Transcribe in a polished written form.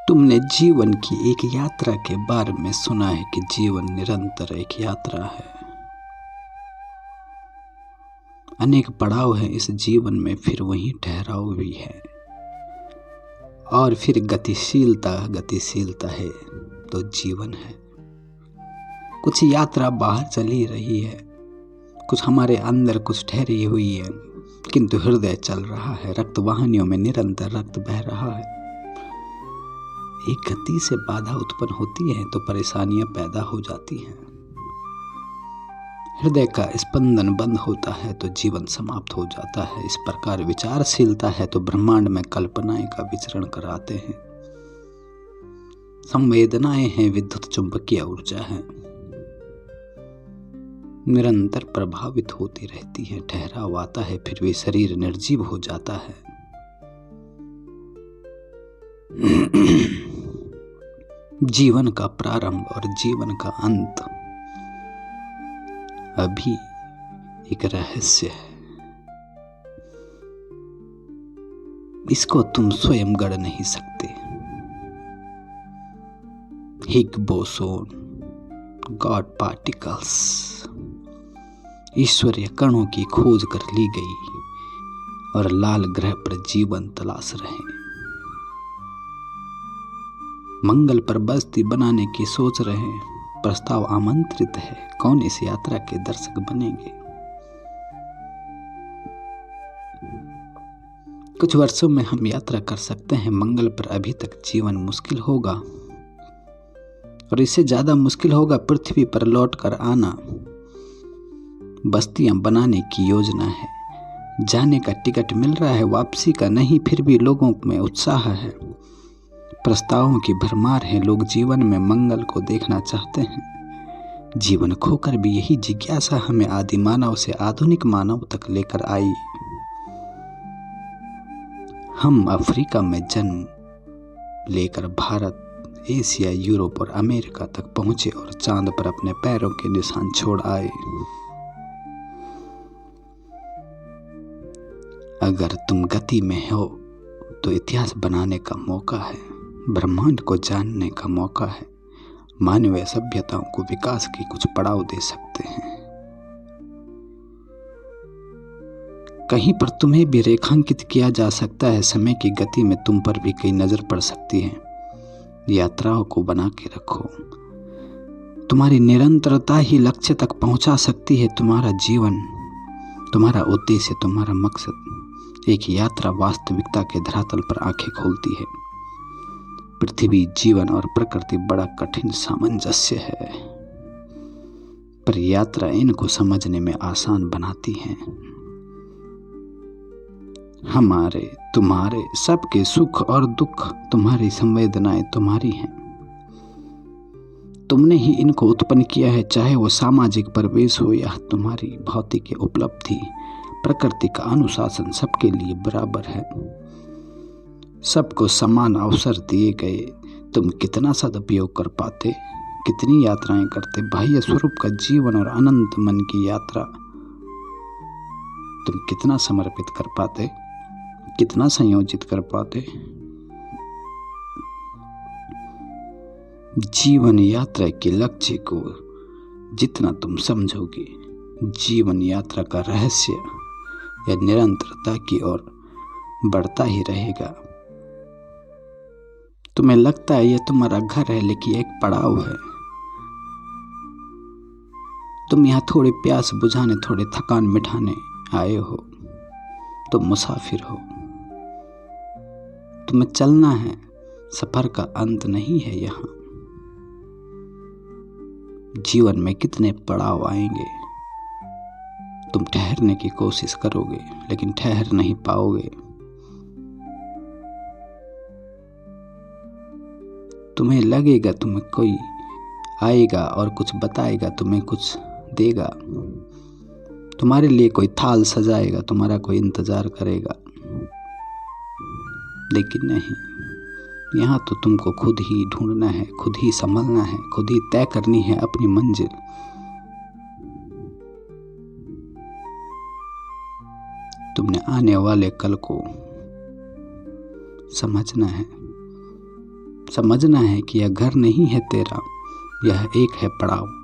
तुमने जीवन की एक यात्रा के बारे में सुना है कि जीवन निरंतर एक यात्रा है। अनेक पड़ाव हैं इस जीवन में, फिर वहीं ठहराव भी है और फिर गतिशीलता है तो जीवन है। कुछ यात्रा बाहर चली रही है, कुछ हमारे अंदर कुछ ठहरी हुई है, किंतु हृदय चल रहा है। रक्त वाहिनियों में निरंतर रक्त बह रहा है। एक गति से बाधा उत्पन्न होती है तो परेशानियां पैदा हो जाती हैं। हृदय का स्पंदन बंद होता है तो जीवन समाप्त हो जाता है। इस प्रकार विचारशीलता है तो ब्रह्मांड में कल्पनाएं का विचरण कराते हैं। संवेदनाएं हैं, विद्युत चुंबकीय ऊर्जा है, निरंतर प्रभावित होती रहती है। ठहराव आता है फिर भी शरीर निर्जीव हो जाता है। जीवन का प्रारंभ और जीवन का अंत अभी एक रहस्य है। इसको तुम स्वयं गढ़ नहीं सकते। हिग्स बोसोन, गॉड पार्टिकल्स, ईश्वरीय कणों की खोज कर ली गई और लाल ग्रह पर जीवन तलाश रहे। मंगल पर बस्ती बनाने की सोच रहे हैं। प्रस्ताव आमंत्रित है। कौन इस यात्रा के दर्शक बनेंगे? कुछ वर्षों में हम यात्रा कर सकते हैं मंगल पर। अभी तक जीवन मुश्किल होगा और इससे ज्यादा मुश्किल होगा पृथ्वी पर लौटकर आना। बस्तियां बनाने की योजना है। जाने का टिकट मिल रहा है, वापसी का नहीं। फिर भी लोगों में उत्साह है, प्रस्तावों की भरमार है। लोग जीवन में मंगल को देखना चाहते हैं। जीवन खोकर भी यही जिज्ञासा हमें आदि मानव से आधुनिक मानव तक लेकर आई। हम अफ्रीका में जन्म लेकर भारत, एशिया, यूरोप और अमेरिका तक पहुंचे और चांद पर अपने पैरों के निशान छोड़ आए। अगर तुम गति में हो तो इतिहास बनाने का मौका है, ब्रह्मांड को जानने का मौका है। मानवीय सभ्यताओं को विकास की कुछ पड़ाव दे सकते हैं। कहीं पर तुम्हें भी रेखांकित किया जा सकता है। समय की गति में तुम पर भी कई नजर पड़ सकती है। यात्राओं को बना के रखो। तुम्हारी निरंतरता ही लक्ष्य तक पहुंचा सकती है। तुम्हारा जीवन, तुम्हारा उद्देश्य, तुम्हारा मकसद, एक यात्रा वास्तविकता के धरातल पर आंखें खोलती है। पृथ्वी, जीवन और प्रकृति बड़ा कठिन सामंजस्य है, पर यात्रा इनको समझने में आसान बनाती है। हमारे, तुम्हारे, सबके सुख और दुख, तुम्हारी संवेदनाएं तुम्हारी हैं। तुमने ही इनको उत्पन्न किया है, चाहे वो सामाजिक प्रवेश हो या तुम्हारी भौतिक उपलब्धि। प्रकृति का अनुशासन सबके लिए बराबर है। सबको समान अवसर दिए गए। तुम कितना सदुपयोग कर पाते, कितनी यात्राएं करते। बाह्य स्वरूप का जीवन और अनंत मन की यात्रा तुम कितना समर्पित कर पाते, कितना संयोजित कर पाते। जीवन यात्रा के लक्ष्य को जितना तुम समझोगे, जीवन यात्रा का रहस्य या निरंतरता की ओर बढ़ता ही रहेगा। तुम्हें लगता है यह तुम्हारा घर है, लेकिन एक पड़ाव है। तुम यहाँ थोड़ी प्यास बुझाने, थोड़े थकान मिटाने आए हो। तुम मुसाफिर हो। तुम्हें चलना है, सफर का अंत नहीं है। यहाँ जीवन में कितने पड़ाव आएंगे। तुम ठहरने की कोशिश करोगे लेकिन ठहर नहीं पाओगे। तुम्हें लगेगा तुम्हें कोई आएगा और कुछ बताएगा, तुम्हें कुछ देगा, तुम्हारे लिए कोई थाल सजाएगा, तुम्हारा कोई इंतजार करेगा। लेकिन नहीं, यहाँ तो तुमको खुद ही ढूंढना है, खुद ही संभलना है, खुद ही तय करनी है अपनी मंजिल। तुमने आने वाले कल को समझना है, समझना है कि यह घर नहीं है तेरा, यह एक है पड़ाव।